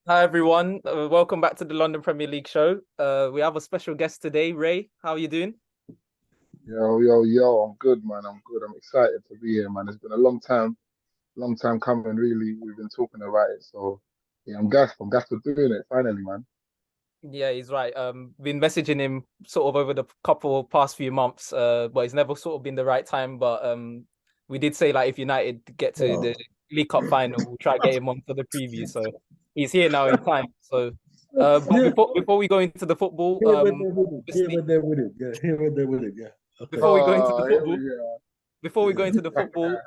Hi everyone, welcome back to the London Premier League show. We have a special guest today, Ray. How are you doing? Yo, yo, yo, I'm good, man. I'm good. I'm excited to be here, man. It's been a long time coming, really. We've been talking about it. So, yeah, I'm gassed. I'm gassed for doing it, finally, man. Yeah, he's right. Been messaging him sort of over the couple past few months, but it's never sort of been the right time. But we did say like if United get to the Oh, League Cup final, we'll try to get him on for the preview. So he's here now in time. So, but yeah, before we go into the football, here when they're winning, here obviously when they're winning, yeah, here when they're winning, yeah. Okay. before we go into the Oh, here football, we go. before we go into the football,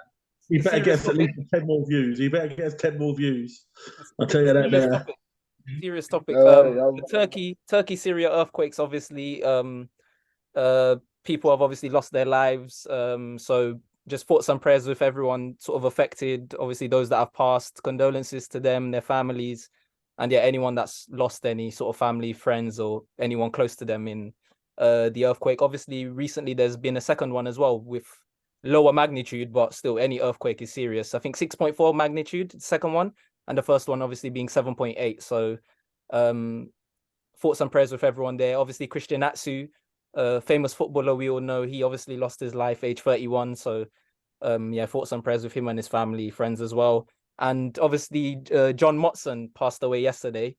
He a better serious get at topic. least 10 more views. He better get us 10 more views. It's I'll tell you a that serious now. topic. Serious topic. Yeah, The Turkey, Syria earthquakes. Obviously, people have obviously lost their lives. So just thoughts and prayers with everyone sort of affected. Obviously, those that have passed, condolences to them, their families, and yeah, anyone that's lost any sort of family, friends, or anyone close to them in the earthquake. Obviously, recently there's been a second one as well with lower magnitude, but still, any earthquake is serious. I think 6.4 magnitude, second one, and the first one obviously being 7.8. So, um, thoughts and prayers with everyone there. Obviously, Christian Atsu, famous footballer, we all know he obviously lost his life age 31. So, yeah, thoughts and prayers with him and his family, friends as well. And obviously, John Motson passed away yesterday,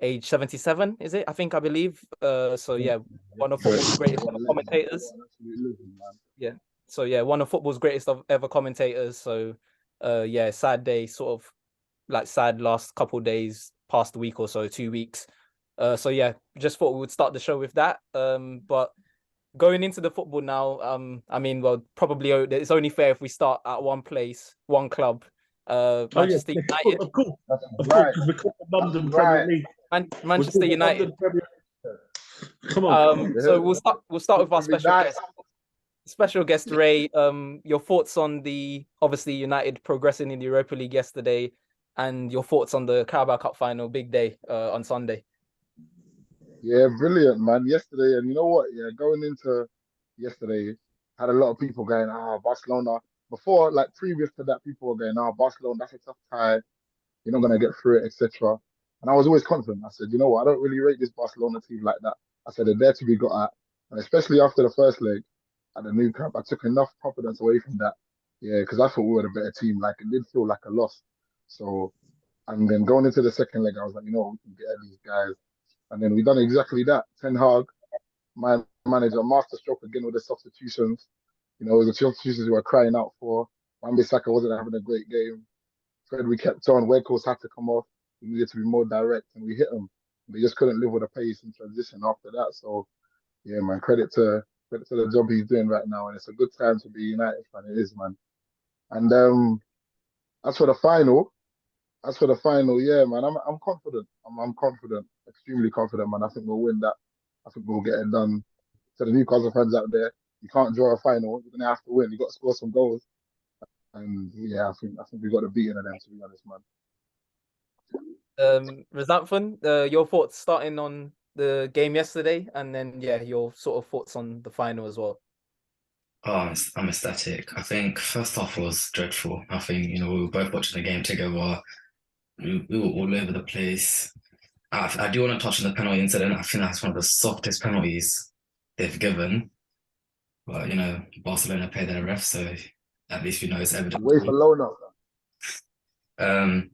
age 77, is it? I believe. So yeah. yeah, one of football's What greatest a ever legend. commentators. What an absolute legend, man. Yeah. So yeah, one of football's greatest of ever commentators. So yeah, sad day, sort of like sad last couple days, past week or so, 2 weeks. So yeah, just thought we would start the show with that. But going into the football now, I mean, well, probably it's only fair if we start at one place, one club, Oh, yeah, Manchester yeah, United. That's of course, right. because we're called the That's London Premier right. League. We're Manchester called the United. London Premier League. Come on. So Yeah. we'll start with our London special United. guest. Special guest Ray, your thoughts on the obviously United progressing in the Europa League yesterday, and your thoughts on the Carabao Cup final, big day on Sunday. Yeah, brilliant, man. Yesterday, and you know what? Yeah, going into yesterday, had a lot of people going, Barcelona. Before, like previous to that, people were going, Barcelona, that's a tough tie. You're not gonna get through it, etc. And I was always confident. I said, you know what? I don't really rate this Barcelona team like that. I said they're there to be got at, and especially after the first leg at the new camp, I took enough confidence away from that. Yeah, because I thought we were the better team. Like it did feel like a loss. So, and then going into the second leg, I was like, you know what? We can get at these guys. And then we done exactly that. Ten Hag, my manager, masterstroke again with the substitutions. You know, the substitutions we were crying out for. Wan-Bissaka wasn't having a great game. Fred, we kept on. Weghorst had to come off. We needed to be more direct, and we hit them. They just couldn't live with the pace and transition after that. So, yeah, man, credit to the job he's doing right now, and it's a good time to be a United fan. It is, man. And as for the final, yeah, man, I'm confident. I'm confident, extremely confident, man. I think we'll win that. I think we'll get it done. To the Newcastle fans out there, you can't draw a final. You're gonna have to win. You got to score some goals. And yeah, I think we got the beating of them. To be honest, man. Razanthan, your thoughts starting on the game yesterday, and then yeah, your sort of thoughts on the final as well. Oh, I'm ecstatic. I think first half was dreadful. I think, we were both watching the game together. We were all over the place. I do want to touch on the penalty incident. I think that's one of the softest penalties they've given. But, Barcelona paid their ref, so at least we know it's evident. Away for Lona. Um,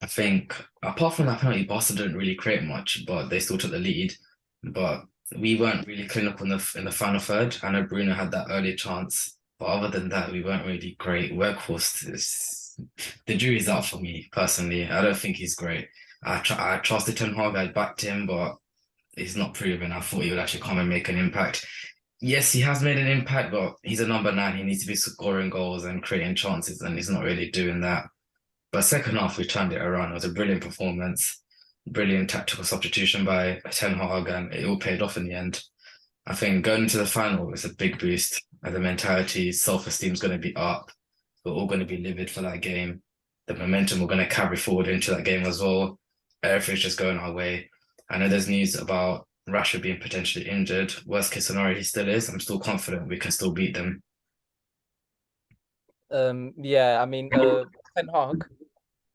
I think apart from that penalty, Barca didn't really create much, but they still took the lead. But we weren't really clinical in the final third. I know Bruno had that early chance, but other than that, we weren't really great. Workhorse is the jury's out for me personally. I don't think he's great. I trusted Ten Hag. I backed him, but he's not proven. I thought he would actually come and make an impact. Yes, he has made an impact, but he's a number nine. He needs to be scoring goals and creating chances, and he's not really doing that. But second half, we turned it around. It was a brilliant performance, brilliant tactical substitution by Ten Hag, and it all paid off in the end. I think going into the final is a big boost. And the mentality, self-esteem is going to be up. We're all going to be livid for that game. The momentum we're going to carry forward into that game as well. Everything's just going our way. I know there's news about Rashford being potentially injured. Worst case scenario, he still is. I'm still confident we can still beat them. Yeah, I mean, Ten Hag.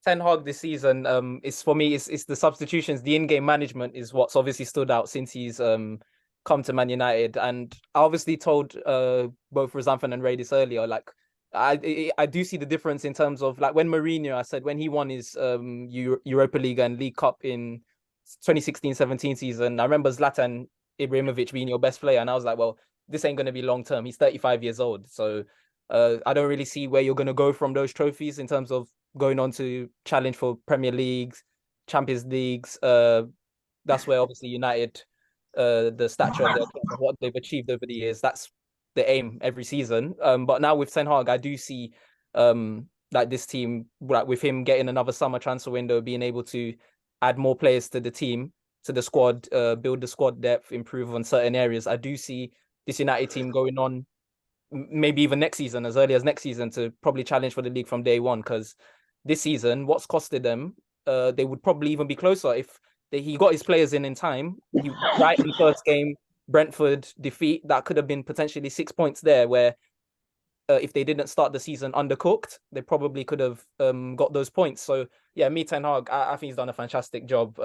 Ten Hag this season, is for me, it's the substitutions, the in-game management is what's obviously stood out since he's come to Man United. And I obviously told both Razanthan and Ray this earlier, like I do see the difference in terms of like when Mourinho, I said when he won his Europa League and League Cup in 2016-17 season, I remember Zlatan Ibrahimovic being your best player, and I was like, well, this ain't going to be long term. He's 35 years old, so I don't really see where you're going to go from those trophies in terms of going on to challenge for Premier Leagues, Champions Leagues. That's where obviously United, the stature of their club, what they've achieved over the years, that's the aim every season. But now with Ten Hag, I do see like this team, like with him getting another summer transfer window, being able to add more players to the team, to the squad, build the squad depth, improve on certain areas. I do see this United team going on, maybe even next season, as early as next season, to probably challenge for the league from day one. Because this season, what's costed them, they would probably even be closer if he got his players in time. He right in the first game, Brentford defeat, that could have been potentially 6 points there, where if they didn't start the season undercooked, they probably could have got those points. So yeah, me, Ten Hag, I think he's done a fantastic job.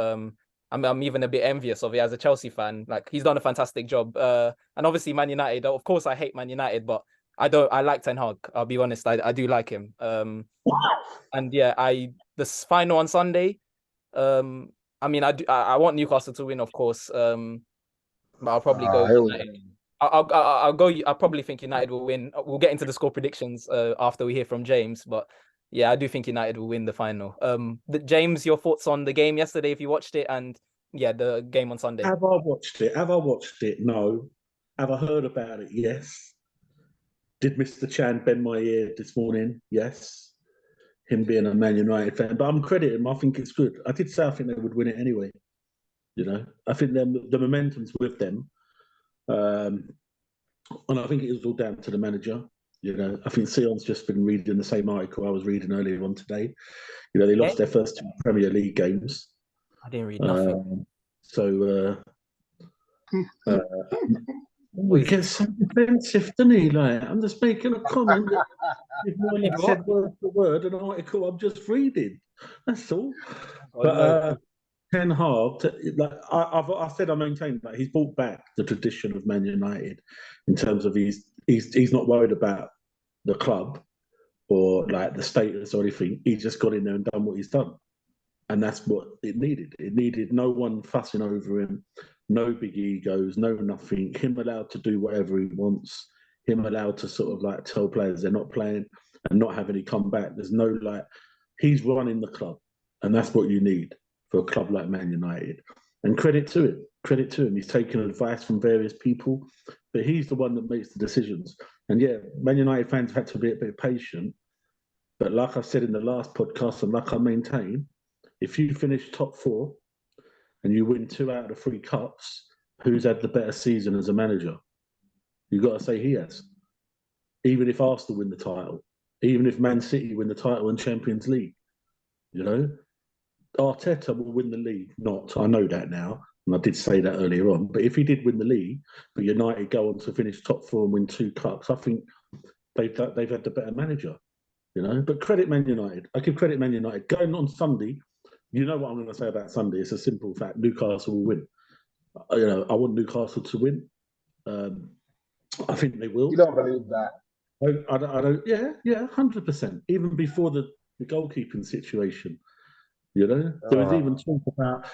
I'm even a bit envious of it as a Chelsea fan. Like, he's done a fantastic job. And obviously Man United, of course I hate Man United, but I like Ten Hag. I'll be honest, I do like him. And yeah, this final on Sunday, I mean, I want Newcastle to win, of course. But I'll probably go United. I'll go. I probably think United will win. We'll get into the score predictions after we hear from James, but yeah, I do think United will win the final. James, your thoughts on the game yesterday, if you watched it, and yeah, the game on Sunday. Have I watched it? Have I watched it? No. Have I heard about it? Yes. Did Mr. Chan bend my ear this morning? Yes. Him being a Man United fan, but I'm crediting him. I think it's good. I did say I think they would win it anyway. You know, I think the momentum's with them. And I think it was all down to the manager. You know, I think Sion's just been reading the same article I was reading earlier on today. You know, they lost their first 2 Premier League games. I didn't read nothing. He gets so defensive, doesn't he? Like, I'm just making a comment. If one said word for word an article I'm just reading. That's all. But Ten Hag, like I said, I maintain that he's brought back the tradition of Man United in terms of he's not worried about the club or like the status or anything. He just got in there and done what he's done, and that's what it needed. It needed no one fussing over him, no big egos, no nothing. Him allowed to do whatever he wants. Him allowed to sort of like tell players they're not playing and not have any comeback. There's no like, he's running the club, and that's what you need for a club like Man United. And credit to him. He's taken advice from various people, but he's the one that makes the decisions. And yeah, Man United fans have had to be a bit patient. But like I said in the last podcast, and like I maintain, if you finish top 4 and you win 2 out of the 3 cups, who's had the better season as a manager? You've got to say he has. Even if Arsenal win the title, even if Man City win the title and Champions League, you know? Arteta will win the league. I know that now, and I did say that earlier on. But if he did win the league, but United go on to finish top 4 and win 2 cups, I think they've had the better manager, you know. But credit Man United. I give credit Man United. Going on Sunday, you know what I'm going to say about Sunday. It's a simple fact. Newcastle will win. You know, I want Newcastle to win. I think they will. You don't believe that? I don't. Yeah, 100%. Even before the goalkeeping situation. You know, there was even talk about.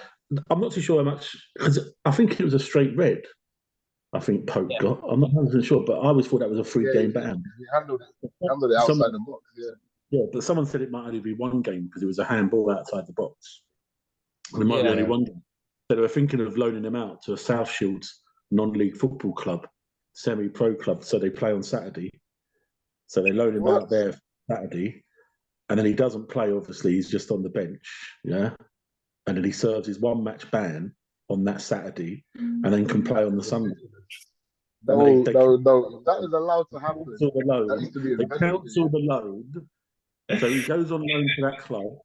I'm not too sure how much, because I think it was a straight red. I think Pope got. I'm not 100% sure, but I always thought that was a 3-game ban. He handled it outside the box. Yeah, but someone said it might only be 1 game because it was a handball outside the box. And it might be only 1 game. So they were thinking of loaning him out to a South Shields non-league football club, semi-pro club. So they play on Saturday. So they loan him out there Saturday. And then he doesn't play, obviously, he's just on the bench, yeah? And then he serves his 1-match ban on that Saturday and then can play on the Sunday. No, that is allowed to happen. They cancel the loan. So he goes on loan to that club,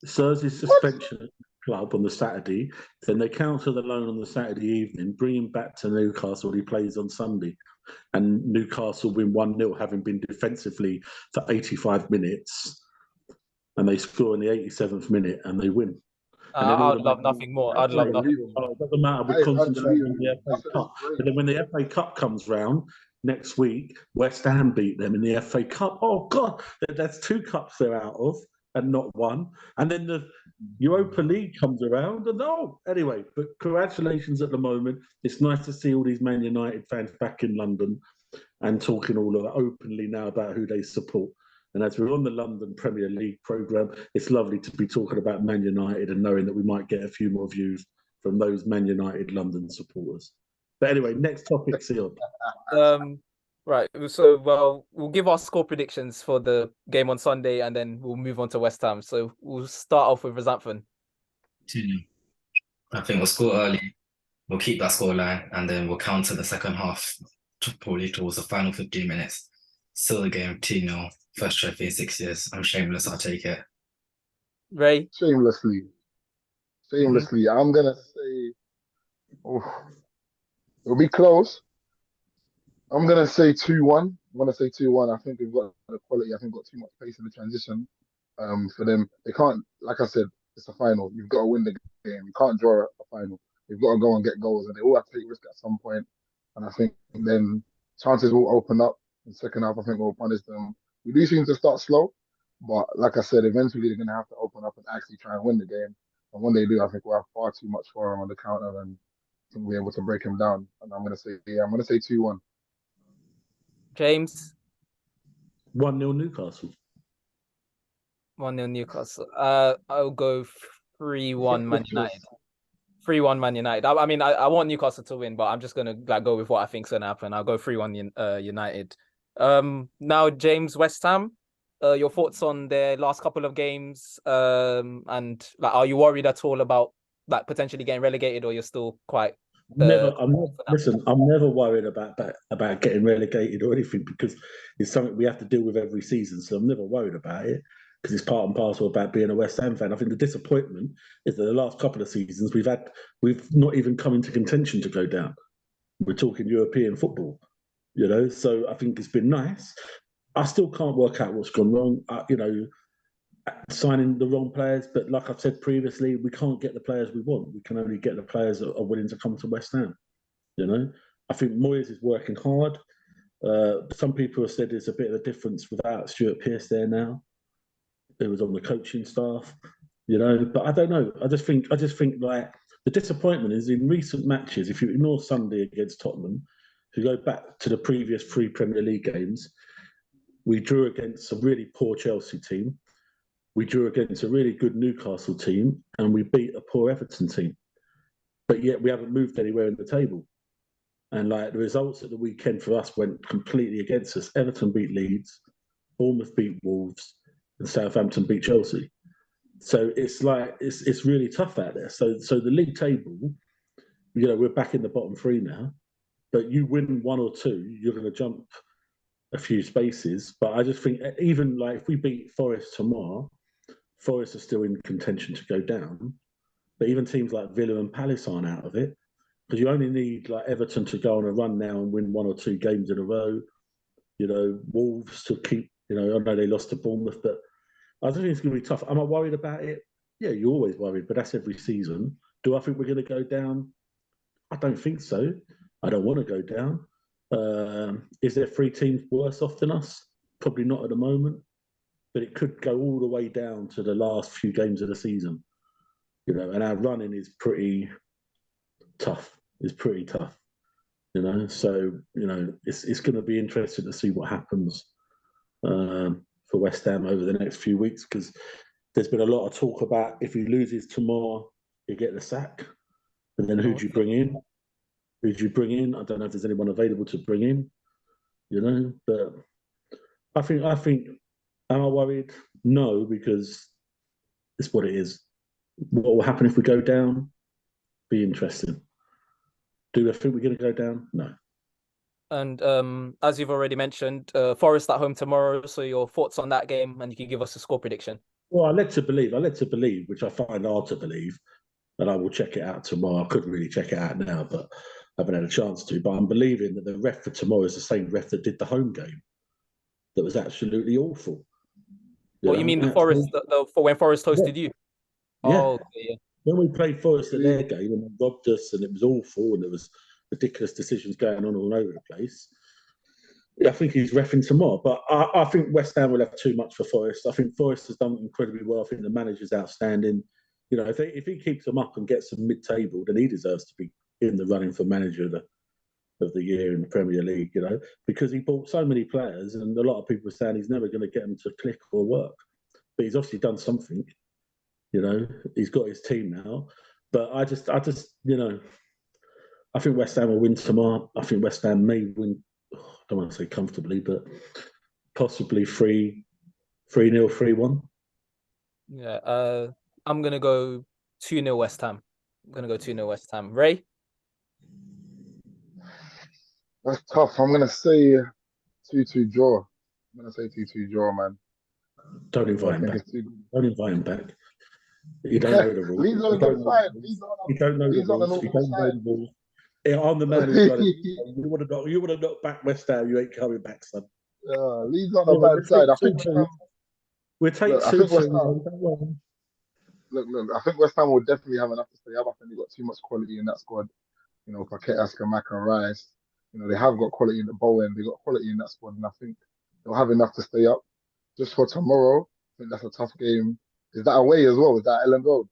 serves his suspension at the club on the Saturday, then they cancel the loan on the Saturday evening, bring him back to Newcastle, and he plays on Sunday. And Newcastle win 1-0, having been defensively for 85 minutes. and they score in the 87th minute and they win. And then I'd love nothing more. I'd That's love nothing. unbelievable. It doesn't matter. That We is concentrate on the unbelievable. FA Cup. But then when the FA Cup comes round next week, West Ham beat them in the FA Cup. Oh God, that's 2 cups they're out of and not one. And then the Europa League comes around and anyway. But congratulations at the moment. It's nice to see all these Man United fans back in London and talking all openly now about who they support. And as we're on the London Premier League programme, it's lovely to be talking about Man United and knowing that we might get a few more views from those Man United London supporters. But anyway, next topic, Sion. Right. So, well, we'll give our score predictions for the game on Sunday, and then we'll move on to West Ham. So we'll start off with Razanthan. 2-0. I think we'll score early. We'll keep that score line, and then we'll counter the second half, probably towards the final 15 minutes. Still the game, 2-0. First trophy in 6 years. I'm shameless. I'll take it. Ray? Shamelessly. I'm going to say, it'll be close. I'm going to say 2-1. I think we've got the quality. I think we've got too much pace in the transition for them. They can't, like I said, it's a final. You've got to win the game. You can't draw a final. You've got to go and get goals, and they all have to take risk at some point. And I think then chances will open up in the second half. I think we'll punish them. We do seem to start slow, but like I said, eventually they're going to have to open up and actually try and win the game. And when they do, I think we'll have far too much for them on the counter, and we'll be able to break him down. And I'm going to say 2-1. James? 1-0 Newcastle. 1-0 Newcastle. I'll go 3-1 Man United. 3-1 Man United. I mean, I want Newcastle to win, but I'm just gonna go with what I think's gonna happen. I'll go 3-1 United. Now James, West Ham. Your thoughts on their last couple of games? And are you worried at all about potentially getting relegated, or you're still quite? I'm never worried about getting relegated or anything, because it's something we have to deal with every season. So I'm never worried about it, because it's part and parcel about being a West Ham fan. I think the disappointment is that the last couple of seasons we've not even come into contention to go down. We're talking European football, So I think it's been nice. I still can't work out what's gone wrong. Signing the wrong players, but like I've said previously, we can't get the players we want. We can only get the players that are willing to come to West Ham. I think Moyes is working hard. Some people have said there's a bit of a difference without Stuart Pearce there now, who was on the coaching staff. But I don't know. I just think like the disappointment is in recent matches. If you ignore Sunday against Tottenham, if you go back to the previous 3 Premier League games, we drew against a really poor Chelsea team. We drew against a really good Newcastle team, and we beat a poor Everton team. But yet we haven't moved anywhere in the table. And the results at the weekend for us went completely against us. Everton beat Leeds, Bournemouth beat Wolves, and Southampton beat Chelsea. So it's really tough out there. So the league table, we're back in the bottom 3 now. But you win 1 or 2, you're going to jump a few spaces. But I just think even if we beat Forest tomorrow, Forest are still in contention to go down. But even teams like Villa and Palace aren't out of it, because you only need Everton to go on a run now and win 1 or 2 games in a row. Wolves to keep, I know they lost to Bournemouth, but I don't think it's going to be tough. Am I worried about it? Yeah, you're always worried, but that's every season. Do I think we're going to go down? I don't think so. I don't want to go down. Is there 3 teams worse off than us? Probably not at the moment. But it could go all the way down to the last few games of the season, and our running is pretty tough. So, it's going to be interesting to see what happens for West Ham over the next few weeks, because there's been a lot of talk about if he loses tomorrow, you get the sack. And then who do you bring in? I don't know if there's anyone available to bring in, but I think. Am I worried? No, because it's what it is. What will happen if we go down? Be interesting. Do I think we're going to go down? No. And as you've already mentioned, Forest at home tomorrow. So your thoughts on that game, and you can give us a score prediction. Well, I led to believe, which I find hard to believe, and I will check it out tomorrow. I couldn't really check it out now, but I haven't had a chance to. But I'm believing that the ref for tomorrow is the same ref that did the home game. That was absolutely awful. What you mean the Forest for when Forest hosted you? Yeah. Oh, okay, When we played Forest at their game and they robbed us and it was awful and there was ridiculous decisions going on all over the place. Yeah, I think he's reffing some more, but I think West Ham will have too much for Forest. I think Forest has done incredibly well. I think the manager's outstanding. You know, if he keeps them up and gets them mid-table, then he deserves to be in the running for manager of the year in the Premier League. You know, because he bought so many players, and a lot of people are saying he's never going to get them to click or work. But he's obviously done something. You know, he's got his team now. But I just, you know, I think West Ham will win tomorrow. I think West Ham may win. I don't want to say comfortably, but possibly 3-0, 3-1. Yeah, I'm gonna go 2-0 West Ham. I'm gonna go 2-0 West Ham. Ray? That's tough. I'm gonna say 2-2 draw. I'm gonna say 2-2 draw, man. Don't invite him back. Don't invite him back. You don't know the rules. Leeds on a good side. You don't know the rules. You don't know the rules. I'm the man who's got it. You would have knocked back West Ham. You ain't coming back, son. Leeds on the bad side. I think we'll take I think West Ham. Look. I think West Ham will definitely have enough to stay up. I think they've got too much quality in that squad. You know, Paqueta, Scamacca, and Rice. You know, they have got quality in the Bowen. They got quality in that squad, and I think they'll have enough to stay up. Just for tomorrow, I think that's a tough game. Is that away as well? Is that Ellen Road?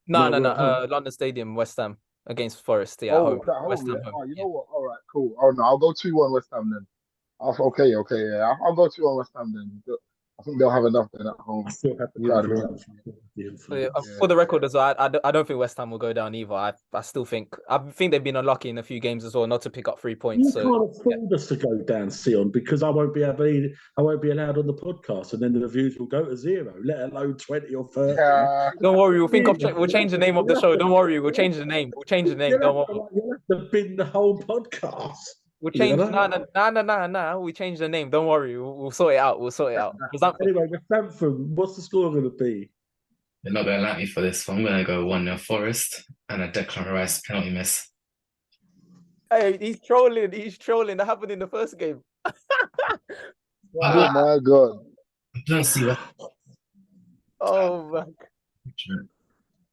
No. London Stadium, West Ham against Forest. Yeah, home. West Ham Yeah. home. You know what? All right, cool. Oh no, I'll go 2-1 West Ham then. Okay, yeah. I'll go 2-1 West Ham then. I think they'll have enough then at home. I still have For the record as well, I don't think West Ham will go down either. I still think they've been unlucky in a few games as well, not to pick up 3 points. You can't afford us to go down, Sion, because I won't be allowed on the podcast, and then the views will go to 0, let alone 20 or 30. Don't worry, we'll change the name of the show. Don't worry, we'll change the name. Don't worry. You'll have to bin the whole podcast. We'll change. No. We change the name. Don't worry. We'll sort it out. Anyway, with Stanford, what's the score going to be? They're not going to like me for this. So I'm going to go 1-0 Forest and a Declan Rice penalty miss. Hey, he's trolling. That happened in the first game. Oh my God. I don't see that. Oh man.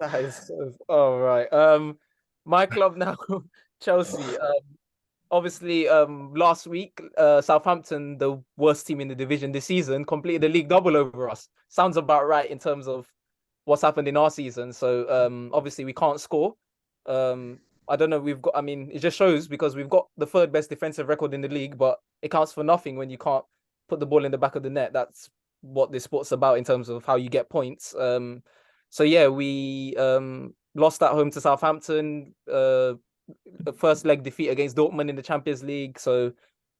That is all right. My club now, Chelsea. Obviously, last week, Southampton, the worst team in the division this season, completed the league double over us. Sounds about right in terms of what's happened in our season. So, obviously, we can't score. I don't know. It just shows because we've got the 3rd best defensive record in the league, but it counts for nothing when you can't put the ball in the back of the net. That's what this sport's about in terms of how you get points. So yeah, we lost at home to Southampton. The first leg defeat against Dortmund in the Champions League, so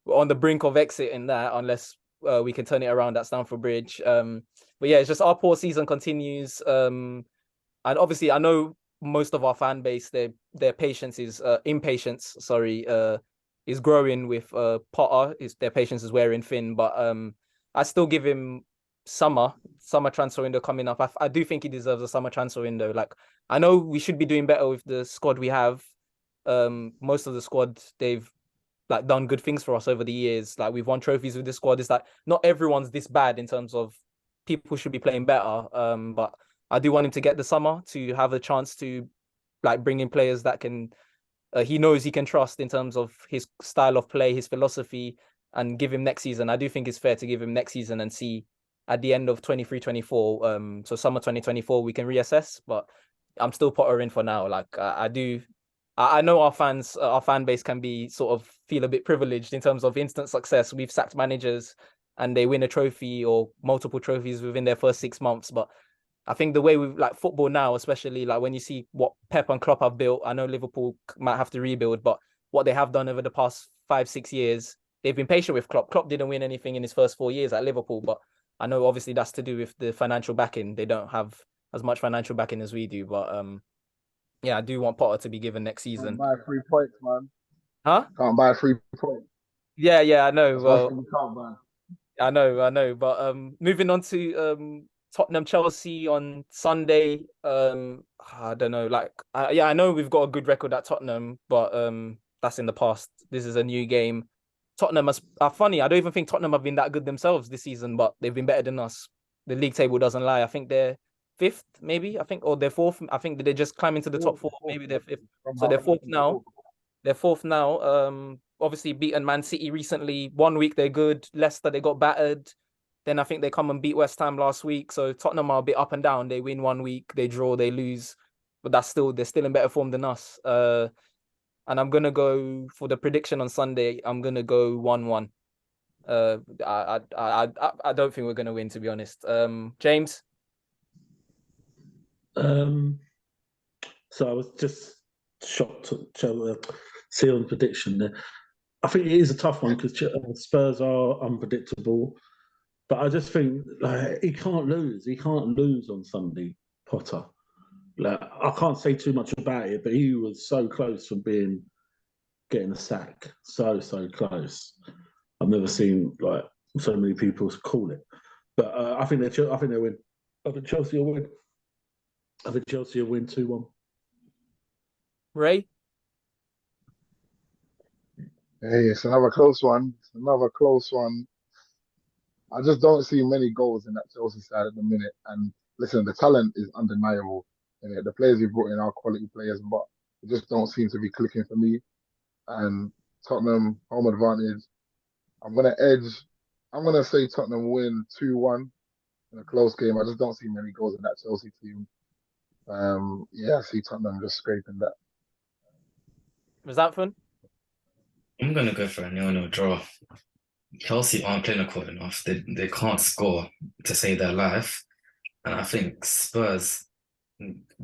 we're on the brink of exit in that unless we can turn it around at Stamford Bridge. But yeah, it's just our poor season continues, and obviously I know most of our fan base, their impatience is growing with Potter. Their patience is wearing thin, but I still give him summer transfer window coming up. I do think he deserves a summer transfer window. Like, I know we should be doing better with the squad we have. Most of the squad, they've like done good things for us over the years. Like, we've won trophies with the squad. It's like not everyone's this bad in terms of people should be playing better. But I do want him to get the summer to have a chance to like bring in players that can he knows he can trust in terms of his style of play, his philosophy, and give him next season. I do think it's fair to give him next season and see at the end of 23-24, so summer 2024, we can reassess. But I'm still Potter in for now. Like, I know our fan base can be sort of feel a bit privileged in terms of instant success. We've sacked managers and they win a trophy or multiple trophies within their first 6 months. But I think the way we like football now, especially like when you see what Pep and Klopp have built, I know Liverpool might have to rebuild, but what they have done over the past 5-6 years, they've been patient with Klopp. Klopp didn't win anything in his first 4 years at Liverpool, but I know obviously that's to do with the financial backing. They don't have as much financial backing as we do, but yeah, I do want Potter to be given next season. Can't buy 3 points, man. Huh? Can't buy 3 points. Yeah, I know. Well, you can't buy. I know. But moving on to Tottenham Chelsea on Sunday. I don't know. Like, I know we've got a good record at Tottenham, but that's in the past. This is a new game. Tottenham are funny. I don't even think Tottenham have been that good themselves this season, but they've been better than us the league table doesn't lie. I think they're fifth, maybe. I think, or they're fourth. I think they just climb into the top four. Maybe they're fifth. So they're fourth now. They're fourth now. Obviously beaten Man City recently. 1 week they're good. Leicester, they got battered. Then I think they come and beat West Ham last week. So Tottenham are a bit up and down. They win 1 week, they draw, they lose. But they're still in better form than us. And I'm gonna go for the prediction on Sunday. I'm gonna go 1-1. I don't think we're gonna win, to be honest. James. So I was just shocked to see on the prediction there. I think it is a tough one because Spurs are unpredictable. But I just think he can't lose. He can't lose on Sunday, Potter. I can't say too much about it, but he was so close from getting a sack. So close. I've never seen so many people call it. But I think they'll win. I think Chelsea will win. I think Chelsea will win 2-1. Ray? Hey, it's another close one. I just don't see many goals in that Chelsea side at the minute. And listen, the talent is undeniable. And the players we brought in are quality players, but it just don't seem to be clicking for me. And Tottenham, home advantage. I'm gonna say Tottenham win 2-1 in a close game. I just don't see many goals in that Chelsea team. I see Tottenham just scraping that. Was that fun? I'm gonna go for a 0-0 draw. Chelsea aren't clinical enough. They can't score to save their life, and I think Spurs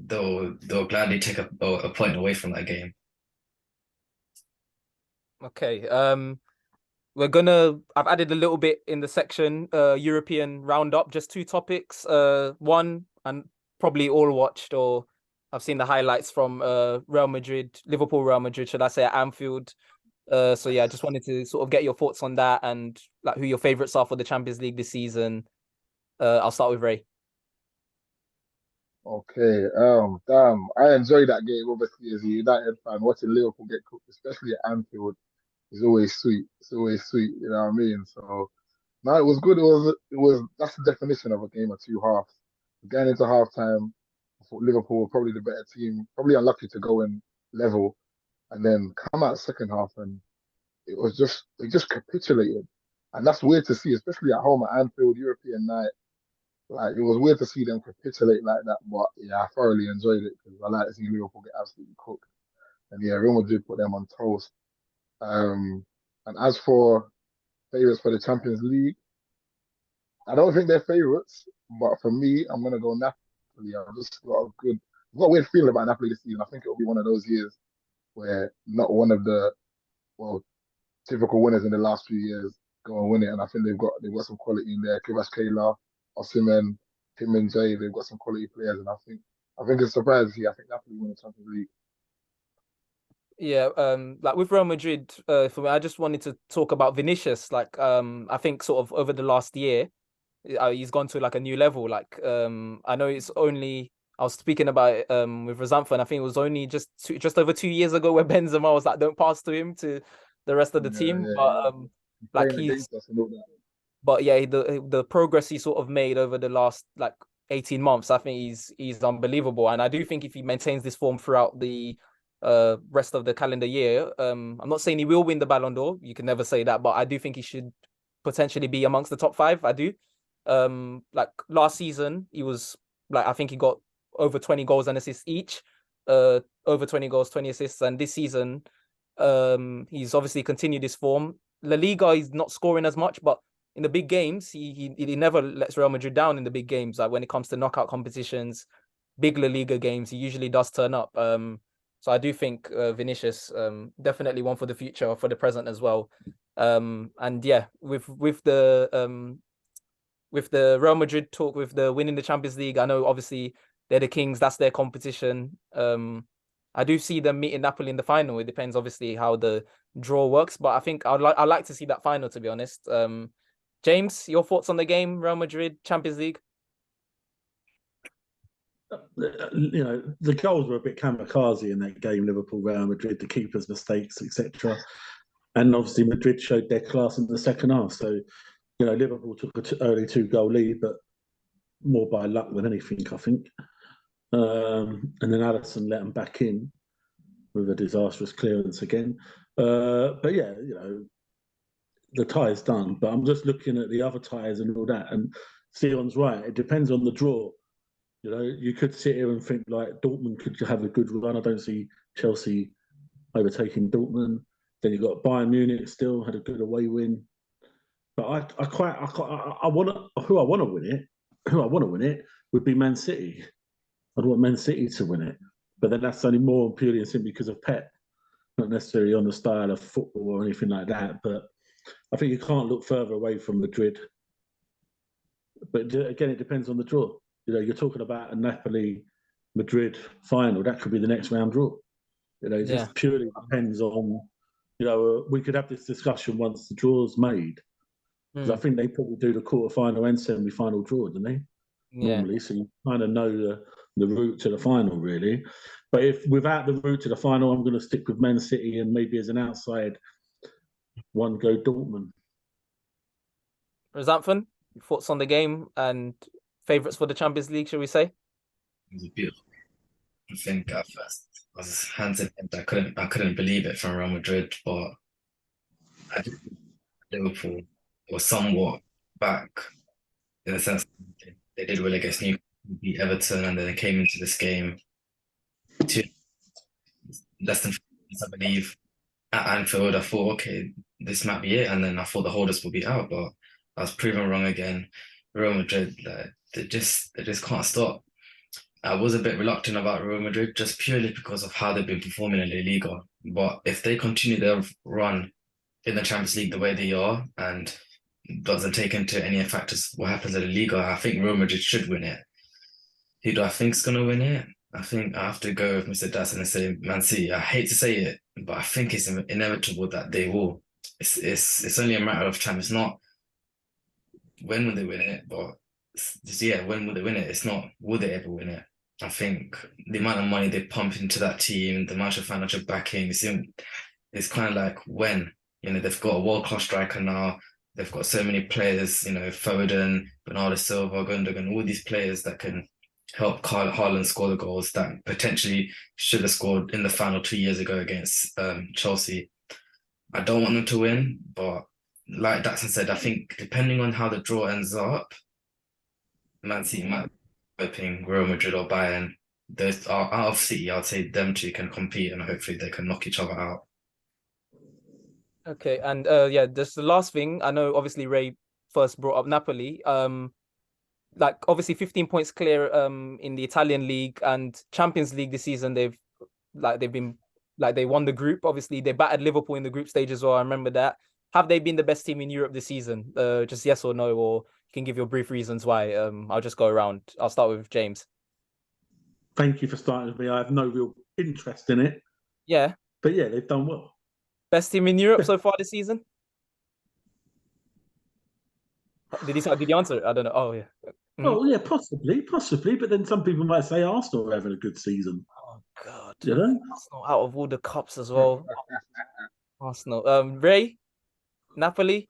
they'll gladly take a point away from that game. Okay. I've added a little bit in the section, European roundup, just 2 topics. One, and probably all watched, or I've seen the highlights from Liverpool, Real Madrid, should I say, at Anfield. I just wanted to sort of get your thoughts on that and who your favourites are for the Champions League this season. I'll start with Ray. Okay, damn, I enjoyed that game. Obviously, as a United fan, watching Liverpool get cooked, especially at Anfield, is always sweet. It's always sweet, you know what I mean? So, no, it was good. That's the definition of a game of 2 halves. Getting into halftime, I thought Liverpool were probably the better team, probably unlucky to go in level, and then come out second half, and they just capitulated, and that's weird to see, especially at home at Anfield, European night. Like, it was weird to see them capitulate like that, but yeah, I thoroughly enjoyed it because I like to see Liverpool get absolutely cooked. And yeah, Real Madrid put them on toast. And as for favourites for the Champions League, I don't think they're favourites, but for me, I'm gonna go Napoli. I've got a weird feeling about Napoli this season. I think it'll be one of those years where not one of the typical winners in the last few years go and win it, and I think they've got some quality in there. Kvaratskhelia, Osimhen, Kim and Jay, they've got some quality players, and I think it's surprising to see. I think Napoli win the Champions League. Yeah, with Real Madrid, for me, I just wanted to talk about Vinicius. I think sort of over the last year, he's gone to a new level. I know it's only, I was speaking about it with Razantha, and I think it was only just over 2 years ago where Benzema was don't pass to him to the rest of the team. But the progress he sort of made over the last 18 months, I think he's unbelievable. And I do think if he maintains this form throughout the rest of the calendar year, I'm not saying he will win the Ballon d'Or. You can never say that, but I do think he should potentially be amongst the top 5. I do. Last season, he was I think he got over 20 goals and assists each. Over 20 goals, 20 assists, and this season, he's obviously continued his form. La Liga, he's not scoring as much, but in the big games, he never lets Real Madrid down in the big games. When it comes to knockout competitions, big La Liga games, he usually does turn up. So I do think Vinicius, definitely one for the future, for the present as well. And yeah, with the Real Madrid talk, with the winning the Champions League, I know obviously they're the kings, that's their competition. I do see them meeting Napoli in the final. It depends obviously how the draw works, but I think I'd like to see that final, to be honest. James, your thoughts on the game, Real Madrid Champions League? The goals were a bit kamikaze in that game, Liverpool, Real Madrid, the keeper's mistakes, etc. And obviously Madrid showed their class in the second half. So, Liverpool took an early 2-goal lead, but more by luck than anything, I think. And then Allison let them back in with a disastrous clearance again. But yeah, the tie's done. But I'm just looking at the other ties and all that. And Sion's right. It depends on the draw. You could sit here and think like Dortmund could have a good run. I don't see Chelsea overtaking Dortmund. Then you've got Bayern Munich still had a good away win. But I want to who I want to win it. Who I want to win it would be Man City. I'd want Man City to win it. But then that's only more purely and simply because of Pep, not necessarily on the style of football or anything like that. But I think you can't look further away from Madrid. But again, it depends on the draw. You're talking about a Napoli-Madrid final. That could be the next round draw. It just purely depends on, we could have this discussion once the draw's made. Because I think they probably do the quarter-final and semi-final draw, don't they? Yeah. Normally, so you kind of know the route to the final, really. But if without the route to the final, I'm going to stick with Man City and maybe as an outside one go Dortmund. Razanthan, thoughts on the game and favourites for the Champions League, shall we say? It was beautiful. I think at first I was hands in head. I couldn't believe it from Real Madrid, but I think Liverpool was somewhat back in the sense they did well against Newcastle, beat Everton, and then they came into this game less than 5 minutes, I believe, at Anfield. I thought, okay, this might be it, and then I thought the holders would be out, but I was proven wrong again. Real Madrid, they just can't stop. I was a bit reluctant about Real Madrid just purely because of how they've been performing in La Liga. But if they continue their run in the Champions League the way they are and doesn't take into any factors what happens in La Liga, I think Real Madrid should win it. Who do I think's going to win it? I think I have to go with Mr. Dasson and say Man City. I hate to say it, but I think it's inevitable that they will. It's only a matter of time. It's not when will they win it, but when will they win it? It's not will they ever win it. I think the amount of money they pump into that team, the amount of financial backing, it's kind of like when, they've got a world-class striker now, they've got so many players, Foden, Bernardo Silva, Gundogan, all these players that can help Haaland score the goals that potentially should have scored in the final 2 years ago against Chelsea. I don't want them to win, but like Daxon said, I think depending on how the draw ends up, Man City might hoping Real Madrid or Bayern, those are out of City, I'd say them two can compete and hopefully they can knock each other out. Okay, and just the last thing. I know obviously Ray first brought up Napoli. Like obviously 15 points clear in the Italian league and Champions League this season. They won the group. Obviously they battered Liverpool in the group stage as well. I remember that. Have they been the best team in Europe this season? Just yes or no, or you can give your brief reasons why. I'll just go around. I'll start with James. Thank you for starting with me. I have no real interest in it. Yeah. But yeah, they've done well. Best team in Europe so far this season? Did he answer it? I don't know. Oh yeah. Oh yeah, possibly. But then some people might say Arsenal are having a good season. Oh God. Arsenal out of all the cups as well. Arsenal. Ray, Napoli.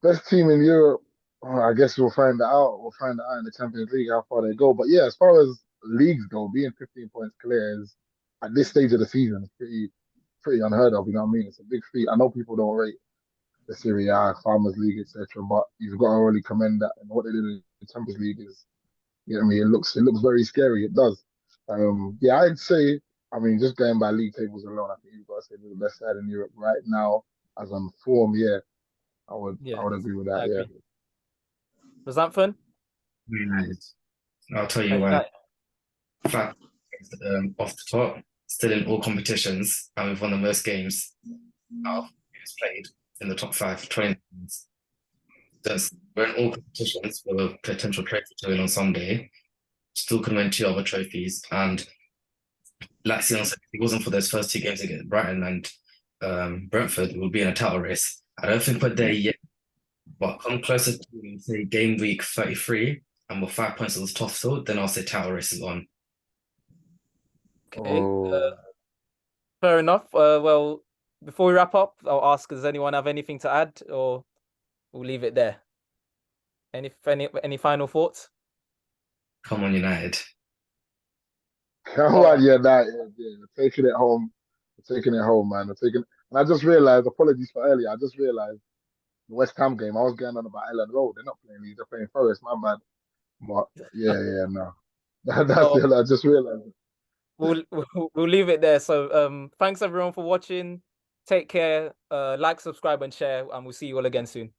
Best team in Europe. I guess we'll find that out. We'll find that out in the Champions League how far they go. But yeah, as far as leagues go, being 15 points clear is at this stage of the season is pretty unheard of. You know what I mean? It's a big feat. I know people don't rate the Serie A, Farmers League, etc. But you've got to really commend that. And what they did in the Champions League is, you know what I mean? It looks very scary. It does. I'd say. I mean, just going by league tables alone, I think you've got to say they're the best side in Europe right now as on form. Yeah, I would agree with that. Yeah. Was that fun? United. I'll tell you why. Fact, off the top, still in all competitions, and we've won the most games out of games played in the top 5, 20 games. We're in all competitions with a potential trophy to win on Sunday. Still can win 2 other trophies, and like Sion said, if it wasn't for those first 2 games against Brighton and Brentford, it would be in a title race. I don't think we're there yet, but come closer to say game week 33 and we're 5 points on the top field, then I'll say title race is on. Okay. Fair enough. Well, before we wrap up, I'll ask, does anyone have anything to add, or we'll leave it there? Any final thoughts? Come on, United. Come on, yeah, we're taking it home. We're taking it home, man. And I just realized, apologies for earlier, I just realized the West Ham game, I was going on about Ellen Road. They're not playing Leeds, they're playing Forest, my bad. But no. That's it, I just realized. We'll leave it there. So thanks everyone for watching. Take care, like, subscribe, and share, and we'll see you all again soon.